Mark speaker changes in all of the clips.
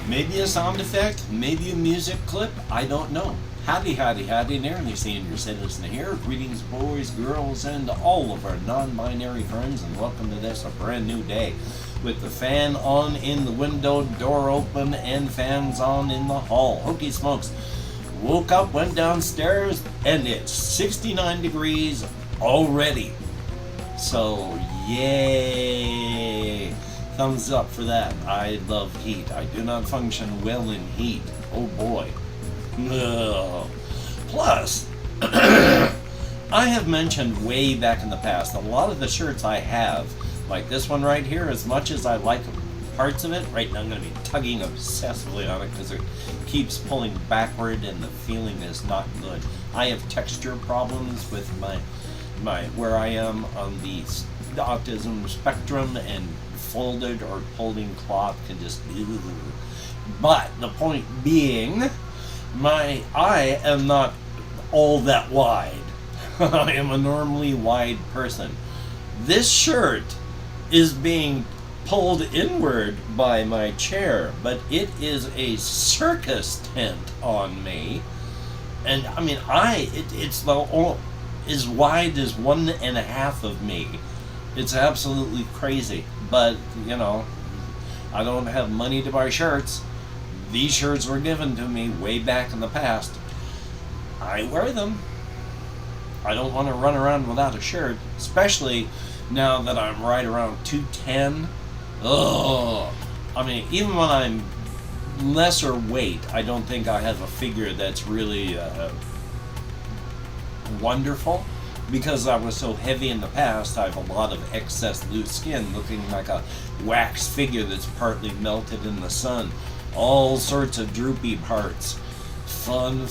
Speaker 1: Maybe a sound effect, maybe a music clip, I don't know. Howdy, nearly senior citizen here. Greetings, boys, girls, and all of our non-binary friends, and welcome to this, a brand new day. With the fan on in the window, door open, and fans on in the hall. Hokey smokes. Woke up, went downstairs, and it's 69 degrees already. So, yay! Thumbs up for that. I love heat. I do not function well in heat. Oh boy. Ugh. Plus, I have mentioned way back in the past, a lot of the shirts I have, like this one right here, as much as I like parts of it, right now I'm going to be tugging obsessively on it because it keeps pulling backward and the feeling is not good. I have texture problems with my where I am on the autism spectrum, and folded or pulled-in cloth can just... But the point being, I am not all that wide. I am a normally wide person. This shirt is being pulled inward by my chair, but it is a circus tent on me. And I mean, it's as wide as 1.5 of me. It's absolutely crazy. But, you know, I don't have money to buy shirts. These shirts were given to me way back in the past. I wear them. I don't want to run around without a shirt, especially now that I'm right around 210. Ugh. I mean, even when I'm lesser weight, I don't think I have a figure that's really wonderful. Because I was so heavy in the past, I have a lot of excess loose skin, looking like a wax figure that's partly melted in the sun. All sorts of droopy parts. Fun.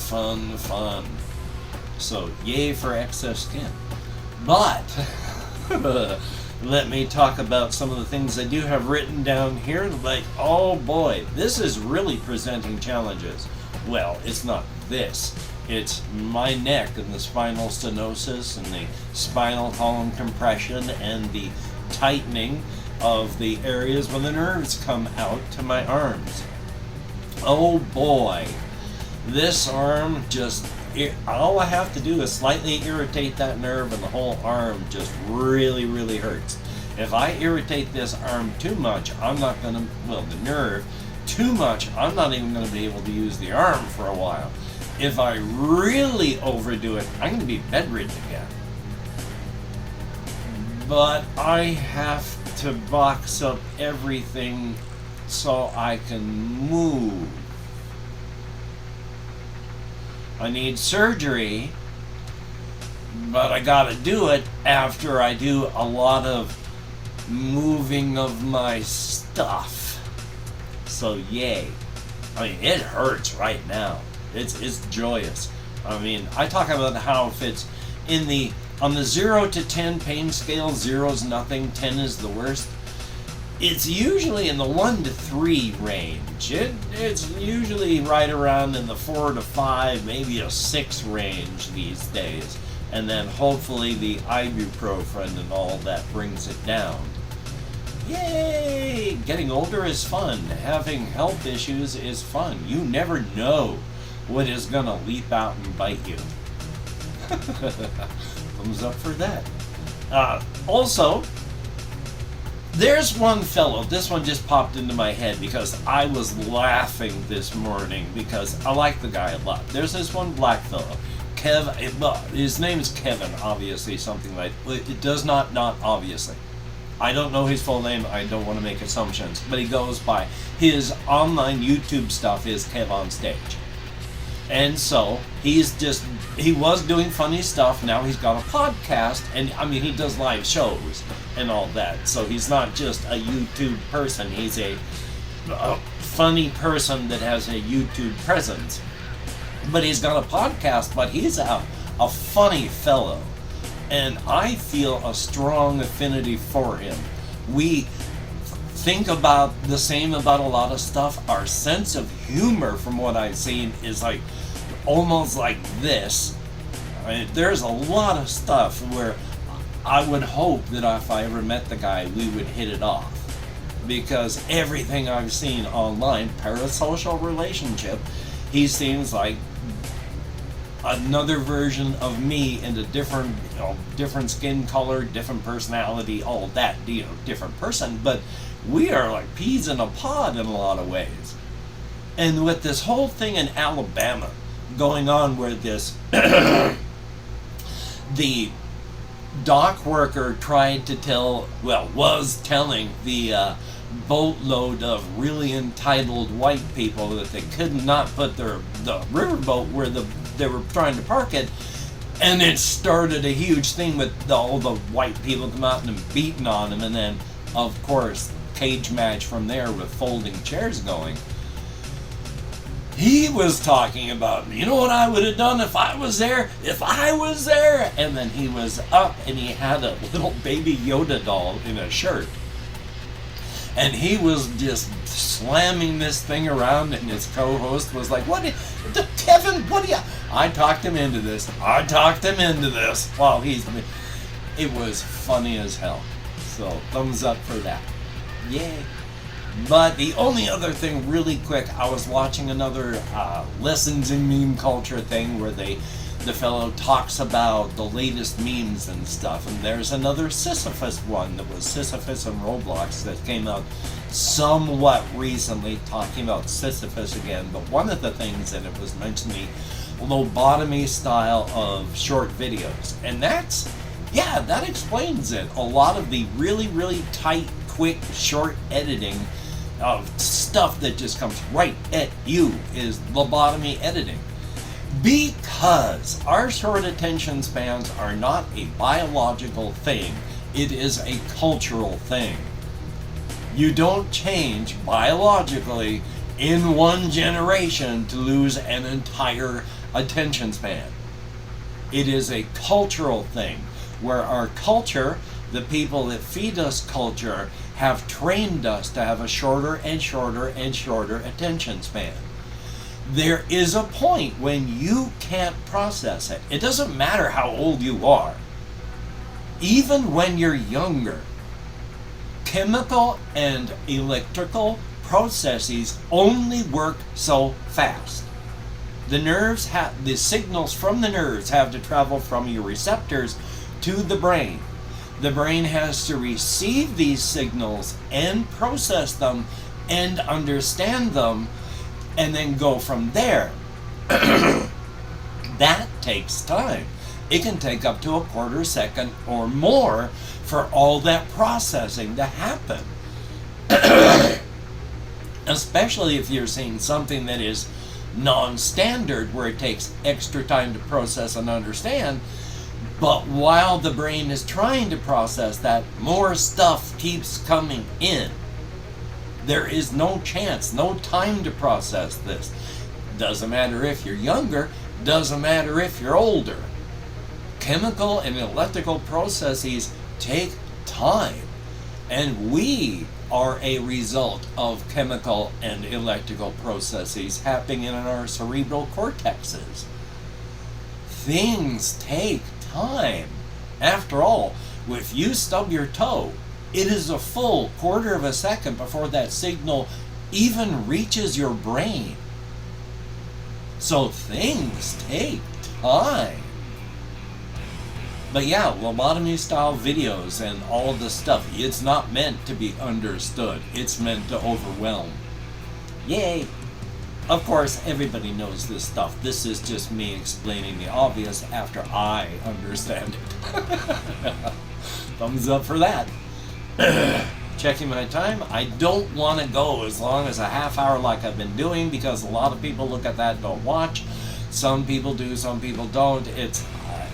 Speaker 1: So, yay for excess skin. But, let me talk about some of the things I do have written down here. Like, oh boy, this is really presenting challenges. Well, it's not this. It's my neck and the spinal stenosis and the spinal column compression and the tightening of the areas where the nerves come out to my arms. Oh boy, this arm just, all I have to do is slightly irritate that nerve and the whole arm just really hurts. If I irritate this arm too much, I'm not going to, the nerve, too much, I'm not even going to be able to use the arm for a while. If I really overdo it, I'm going to be bedridden again. But I have to box up everything so I can move. I need surgery, but I gotta do it after I do a lot of moving of my stuff. So yay. I mean, it hurts right now. It's joyous. I mean, I talk about how if it's on the 0 to 10 pain scale, 0 is nothing, 10 is the worst. It's usually in the 1 to 3 range. It's usually right around in the 4 to 5, maybe a 6 range these days. And then hopefully the ibuprofen and all that brings it down. Yay! Getting older is fun. Having health issues is fun. You never know what is gonna leap out and bite you. Thumbs up for that. Also, there's one fellow, this one just popped into my head because I was laughing this morning because I like the guy a lot. There's this one black fellow, his name is Kevin, obviously, something like, it does not obviously. I don't know his full name, I don't want to make assumptions, but he goes by, his online YouTube stuff is Kev on Stage. And so, he was doing funny stuff, now he's got a podcast, and I mean, he does live shows and all that, so he's not just a YouTube person, he's a funny person that has a YouTube presence. But he's got a podcast, but he's a funny fellow, and I feel a strong affinity for him. We think about the same about a lot of stuff. Our sense of humor, from what I've seen, is like almost like this. I mean, there's a lot of stuff where I would hope that if I ever met the guy, we would hit it off. because everything I've seen online, parasocial relationship, he seems like another version of me in a different, different skin color, different personality, all that, different person. But we are like peas in a pod in a lot of ways. And with this whole thing in Alabama going on, where this the dock worker tried to was telling the boatload of really entitled white people that they could not put the riverboat where they were trying to park it, and it started a huge thing with all the white people come out and beating on him, and then of course cage match from there with folding chairs going. He was talking about, you know what I would have done if I was there? And then he was up and he had a little baby Yoda doll in a shirt. And he was just slamming this thing around, and his co-host was like, Kevin, what do you... I talked him into this. While it was funny as hell. So, thumbs up for that. Yay. But the only other thing, really quick, I was watching another Lessons in Meme Culture thing where the fellow talks about the latest memes and stuff, and there's another Sisyphus one that was Sisyphus and Roblox that came out somewhat recently, talking about Sisyphus again. But one of the things that it was mentioning, the lobotomy style of short videos, and that explains it. A lot of the really, really tight, quick, short editing of stuff that just comes right at you is lobotomy editing. Because our short attention spans are not a biological thing, it is a cultural thing. You don't change biologically in one generation to lose an entire attention span. It is a cultural thing, where our culture, the people that feed us culture, have trained us to have a shorter and shorter and shorter attention span. There is a point when you can't process it. It doesn't matter how old you are. Even when you're younger, chemical and electrical processes only work so fast. The signals from the nerves have to travel from your receptors to the brain. The brain has to receive these signals and process them and understand them, and then go from there. That takes time. It can take up to a quarter second or more for all that processing to happen. Especially if you're seeing something that is non-standard, where it takes extra time to process and understand. But while the brain is trying to process that, more stuff keeps coming in. There is no chance, no time to process this. Doesn't matter if you're younger, doesn't matter if you're older. Chemical and electrical processes take time. And we are a result of chemical and electrical processes happening in our cerebral cortexes. Things take time. After all, if you stub your toe, it is a full quarter of a second before that signal even reaches your brain. So things take time. But yeah, lobotomy style videos and all the stuff, it's not meant to be understood. It's meant to overwhelm. Yay! Of course, everybody knows this stuff. This is just me explaining the obvious after I understand it. Thumbs up for that. Checking my time. I don't want to go as long as a half hour like I've been doing, because a lot of people look at that and don't watch. Some people do, some people don't.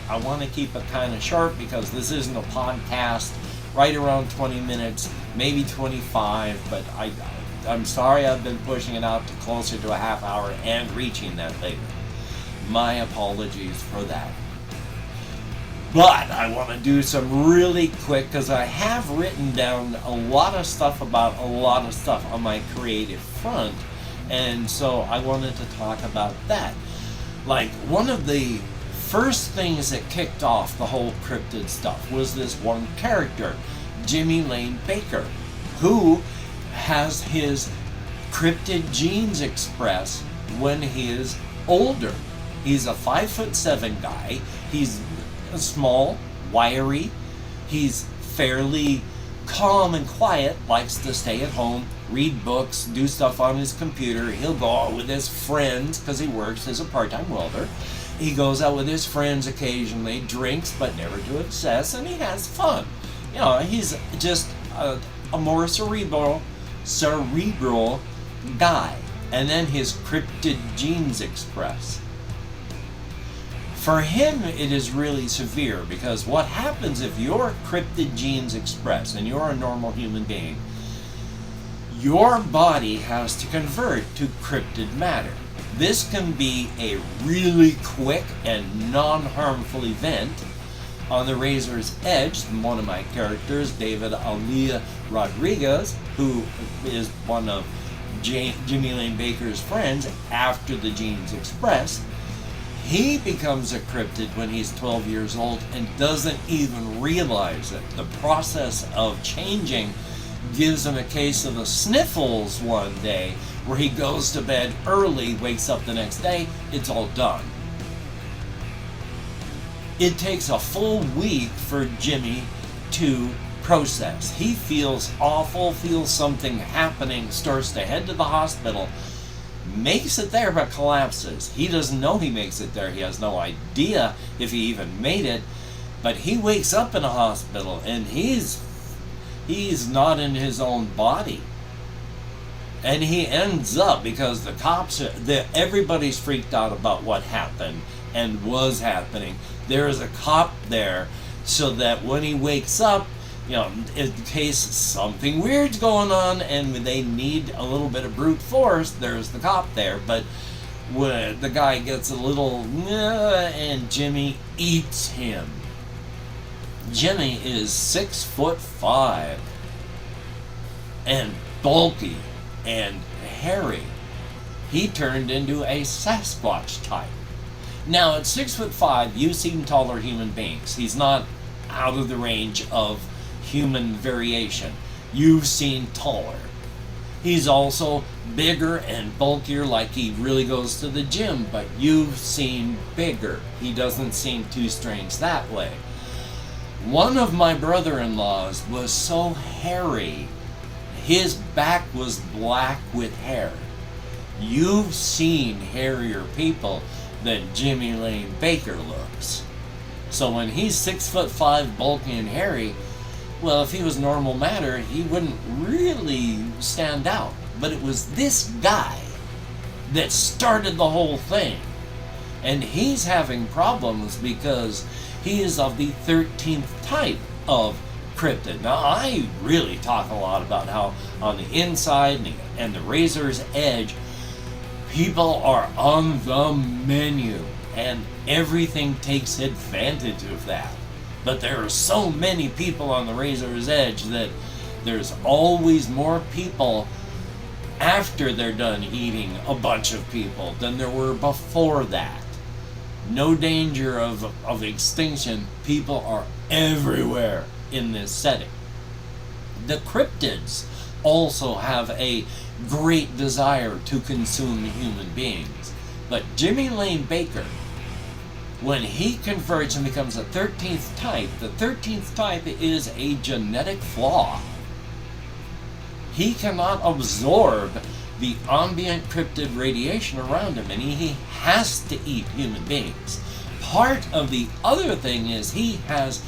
Speaker 1: I want to keep it kind of short, because this isn't a podcast. Right around 20 minutes, maybe 25, but I'm sorry I've been pushing it out to closer to a half hour and reaching that later. My apologies for that. But I want to do some really quick, because I have written down a lot of stuff about a lot of stuff on my creative front, and so I wanted to talk about that. Like, one of the first things that kicked off the whole cryptid stuff was this one character, Jimmy Lane Baker, who has his cryptid genes express when he is older. He's a 5'7" guy. He's small, wiry. He's fairly calm and quiet, likes to stay at home, read books, do stuff on his computer. He'll go out with his friends because he works as a part-time welder. He goes out with his friends occasionally, drinks, but never to excess, and he has fun. You know, he's just a more cerebral guy. And then his cryptid genes express. For him, it is really severe, because what happens if your cryptid genes express and you're a normal human being, your body has to convert to cryptid matter. This can be a really quick and non-harmful event. On The Razor's Edge, one of my characters, David Alia Rodriguez, who is one of Jimmy Lane Baker's friends after the genes express, he becomes a cryptid when he's 12 years old and doesn't even realize it. The process of changing gives him a case of the sniffles one day, where he goes to bed early, wakes up the next day, it's all done. It takes a full week for Jimmy to process. He feels awful, feels something happening, starts to head to the hospital, makes it there but collapses. He doesn't know he makes it there. He has no idea if he even made it, but he wakes up in a hospital and he's not in his own body. And he ends up, because the cops, everybody's freaked out about what happened and was happening. There is a cop there so that when he wakes up, you know, in case something weird's going on and they need a little bit of brute force, there's the cop there. But when the guy gets a little, and Jimmy eats him. Jimmy is 6'5" and bulky and hairy. He turned into a Sasquatch type. Now at 6'5", you've seen taller human beings. He's not out of the range of human variation. You've seen taller. He's also bigger and bulkier, like he really goes to the gym, but you've seen bigger. He doesn't seem too strange that way. One of my brother-in-laws was so hairy, his back was black with hair. You've seen hairier people than Jimmy Lane Baker looks. So when he's 6'5", bulky and hairy, well, if he was normal matter, he wouldn't really stand out. But it was this guy that started the whole thing. And he's having problems because he is of the 13th type of cryptid. Now, I really talk a lot about how on the inside and the Razor's Edge, people are on the menu, and everything takes advantage of that. But there are so many people on the Razor's Edge that there's always more people after they're done eating a bunch of people than there were before that. No danger of extinction. People are everywhere in this setting. The cryptids also have a great desire to consume human beings. But Jimmy Lane Baker, when he converts and becomes a 13th type, the 13th type is a genetic flaw. He cannot absorb the ambient cryptid radiation around him, and he has to eat human beings. Part of the other thing is he has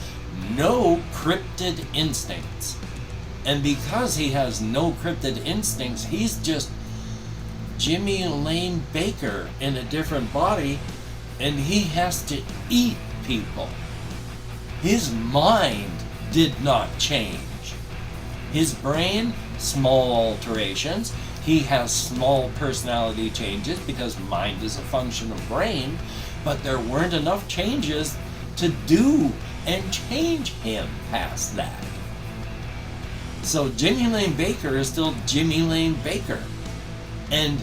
Speaker 1: no cryptid instincts. And because he has no cryptid instincts, he's just Jimmy Lane Baker in a different body, and he has to eat people. His mind did not change. His brain, small alterations. He has small personality changes because mind is a function of brain, but there weren't enough changes to do and change him past that. So Jimmy Lane Baker is still Jimmy Lane Baker. And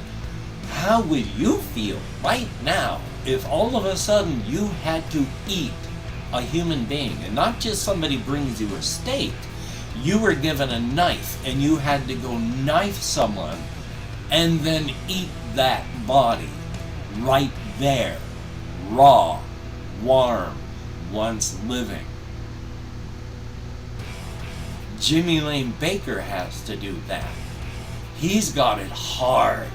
Speaker 1: how would you feel right now if all of a sudden you had to eat a human being, and not just somebody brings you a steak, You were given a knife and you had to go knife someone and then eat that body right there, raw, warm, once living. Jimmy Lane Baker has to do that. He's got it hard.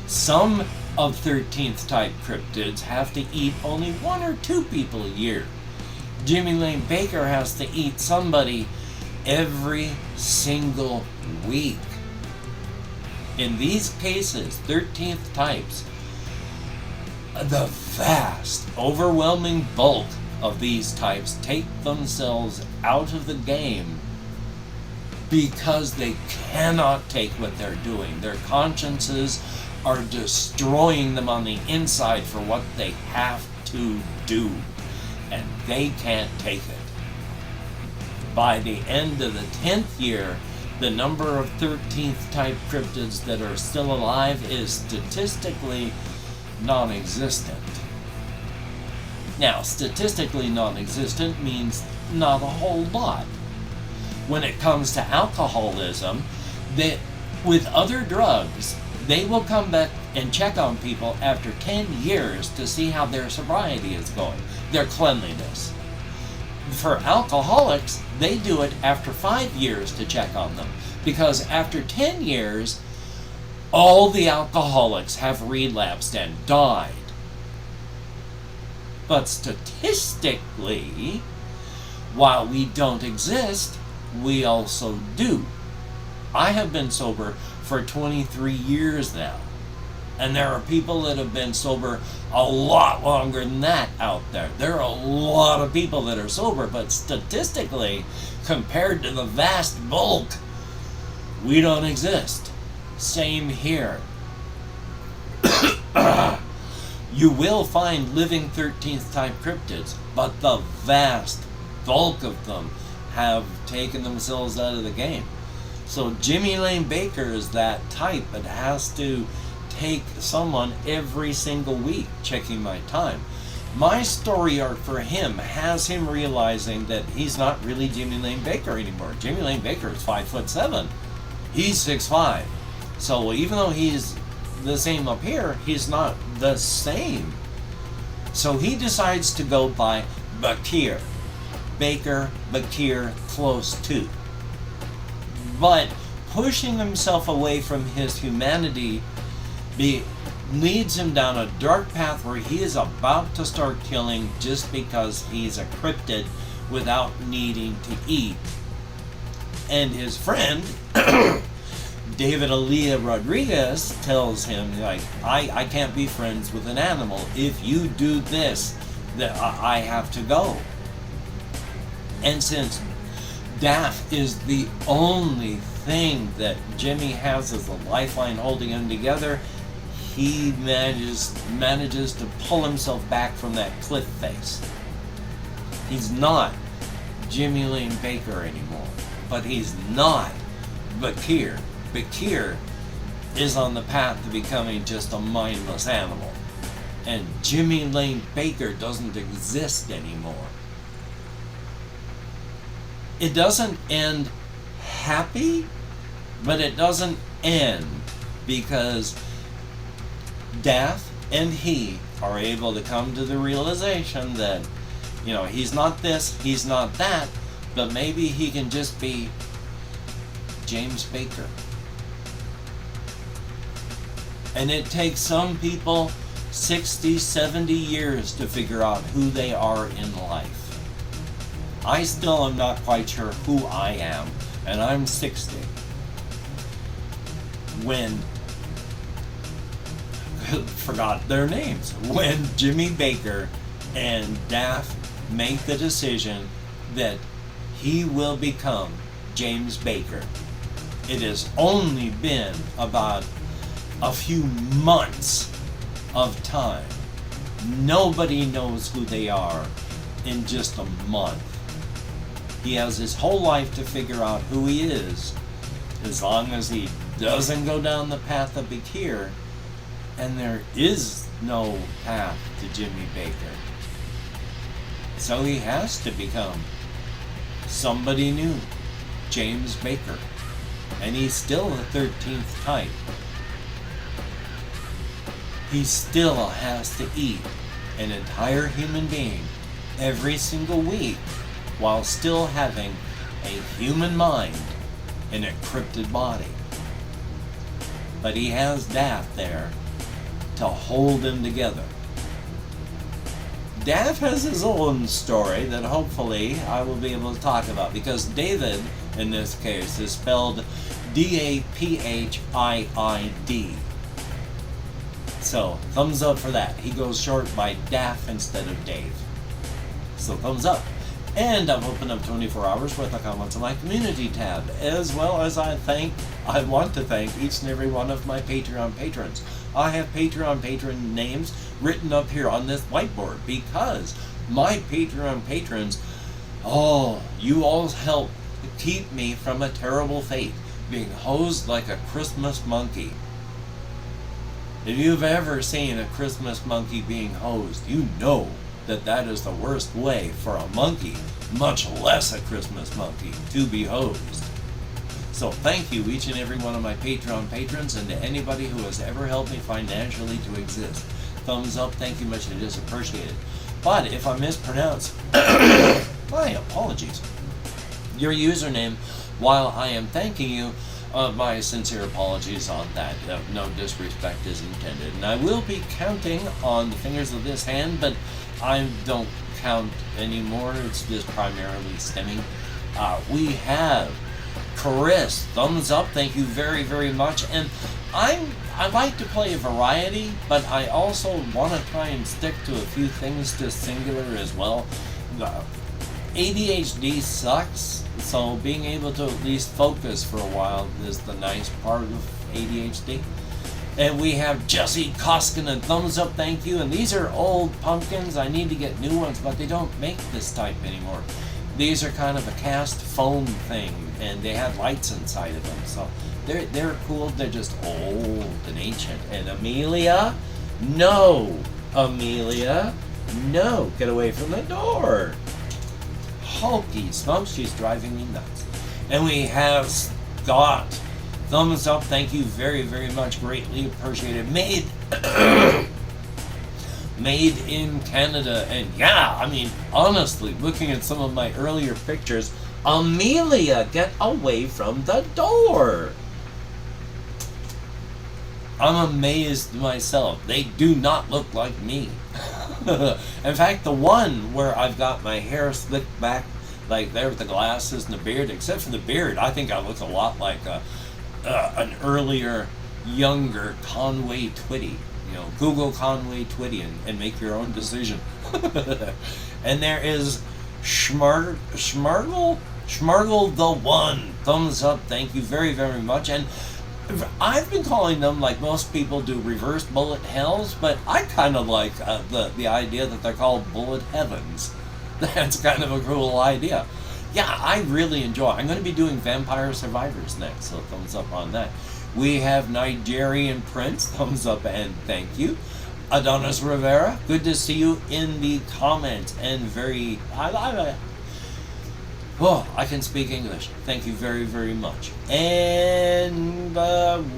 Speaker 1: Some of 13th type cryptids have to eat only 1 or 2 people a year. Jimmy Lane Baker has to eat somebody every single week. In these cases, 13th types, the vast, overwhelming bulk of these types take themselves out of the game because they cannot take what they're doing. Their consciences are destroying them on the inside for what they have to do, and they can't take it. By the end of the 10th year, the number of 13th type cryptids that are still alive is statistically non-existent. Now, statistically non-existent means not a whole lot. When it comes to alcoholism, with other drugs, they will come back and check on people after 10 years to see how their sobriety is going, their cleanliness. For alcoholics, they do it after 5 years to check on them, because after 10 years, all the alcoholics have relapsed and died. But statistically, while we don't exist, we also do. I have been sober for 23 years now, and there are people that have been sober a lot longer than that out there. There are a lot of people that are sober, but statistically, compared to the vast bulk, we don't exist. Same here. You will find living 13th type cryptids, but the vast bulk of them have taken themselves out of the game. So Jimmy Lane Baker is that type that has to take someone every single week checking my time. My story arc for him has him realizing that he's not really Jimmy Lane Baker anymore. Jimmy Lane Baker is 5'7". He's 6'5". So even though he's the same up here, he's not the same. So he decides to go by Bakir. Baker, Bakir, close to. But pushing himself away from his humanity leads him down a dark path where he is about to start killing just because he's a cryptid without needing to eat. And his friend, David Aaliyah Rodriguez, tells him, like, I can't be friends with an animal. If you do this, that I have to go. And since Daff is the only thing that Jimmy has as a lifeline holding him together, he manages to pull himself back from that cliff face. He's not Jimmy Lane Baker anymore, but he's not Bakir. Bakir is on the path to becoming just a mindless animal, and Jimmy Lane Baker doesn't exist anymore. It doesn't end happy, but it doesn't end because Daff and he are able to come to the realization that, you know, he's not this, he's not that, but maybe he can just be James Baker. And it takes some people 60, 70 years to figure out who they are in life. I still am not quite sure who I am, and I'm 60. Forgot their names. When Jimmy Baker and Daff make the decision that he will become James Baker. It has only been about a few months of time. Nobody knows who they are in just a month. He has his whole life to figure out who he is, as long as he doesn't go down the path of Bakir, and there is no path to Jimmy Baker. So he has to become somebody new. James Baker. And he's still the 13th type. He still has to eat an entire human being every single week while still having a human mind in a cryptid body. But he has Daff there to hold him together. Daff has his own story that hopefully I will be able to talk about, because David, in this case, is spelled D-A-P-H-I-I-D. So, thumbs up for that. He goes short by Daff instead of Dave. So, thumbs up. And I've opened up 24 hours worth of comments on my community tab, as well as I want to thank each and every one of my Patreon patrons. I have Patreon patron names written up here on this whiteboard because my Patreon patrons, you all help keep me from a terrible fate, being hosed like a Christmas monkey. If you've ever seen a Christmas monkey being hosed, you know that is the worst way for a monkey, much less a Christmas monkey, to be hosed. So thank you, each and every one of my Patreon patrons, and to anybody who has ever helped me financially to exist. Thumbs up, thank you much, it is appreciated. But if I mispronounce, my apologies, your username while I am thanking you, my sincere apologies on that. No disrespect is intended. And I will be counting on the fingers of this hand, but I don't count anymore. It's just primarily stemming. We have Chris, thumbs up, thank you very, very much. And I like to play a variety, but I also want to try and stick to a few things to singular as well. ADHD sucks, so being able to at least focus for a while is the nice part of ADHD. And we have Jesse Koskinen, thumbs up, thank you. And these are old pumpkins. I need to get new ones, but they don't make this type anymore. These are kind of a cast foam thing, and they have lights inside of them, so they're cool. They're just old and ancient. And Amelia, no, get away from the door. Hulky smokes, she's driving me nuts. And we have Scott, thumbs up, thank you very, very much, greatly appreciated. Made in Canada. And yeah, I mean, honestly, looking at some of my earlier pictures, Amelia, get away from the door. I'm amazed myself. They do not look like me. In fact, the one where I've got my hair slicked back like there with the glasses and the beard, except for the beard, I think I look a lot like an earlier, younger Conway Twitty. You know, Google Conway Twitty and make your own decision. And there is Schmargle the One. Thumbs up, thank you very, very much. And I've been calling them, like most people do, reverse bullet hells, but I kind of like the idea that they're called bullet heavens. That's kind of a cool idea. Yeah, I really enjoy. I'm going to be doing Vampire Survivors next, so thumbs up on that. We have Nigerian Prince, thumbs up and thank you. Adonis Rivera, good to see you in the comments, and I can speak English. Thank you very, very much. And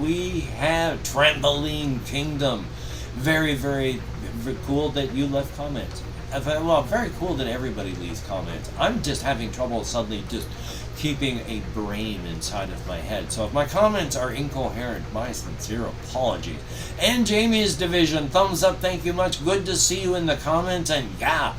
Speaker 1: we have Trampoline Kingdom. Very, very, very cool that you left comments. Well, very cool that everybody leaves comments. I'm just having trouble suddenly just keeping a brain inside of my head. So if my comments are incoherent, my sincere apologies. And Jamie's Division, thumbs up, thank you much. Good to see you in the comments. And yeah,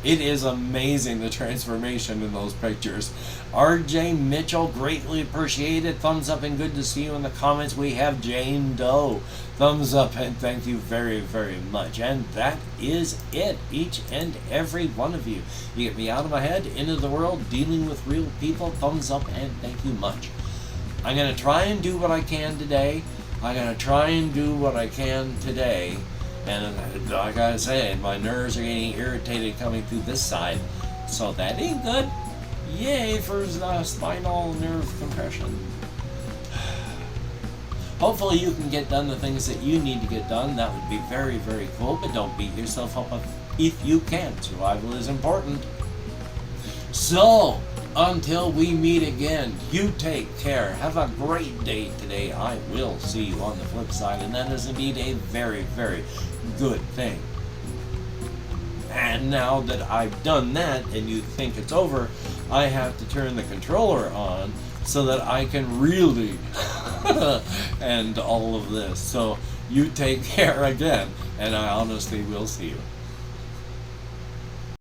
Speaker 1: it is amazing, the transformation in those pictures. RJ Mitchell, greatly appreciated. Thumbs up and good to see you in the comments. We have Jane Doe. Thumbs up and thank you very, very much. And that is it, each and every one of you. You get me out of my head, into the world, dealing with real people. Thumbs up and thank you much. I'm going to try and do what I can today. And like I said, my nerves are getting irritated coming through this side. So that ain't good. Yay for spinal nerve compression. Hopefully you can get done the things that you need to get done. That would be very, very cool. But don't beat yourself up if you can't. Survival is important. So, until we meet again, you take care. Have a great day today. I will see you on the flip side, and that is indeed a very, very good thing. And now that I've done that and you think it's over, I have to turn the controller on so that I can really end all of this. So you take care again, and I honestly will see you.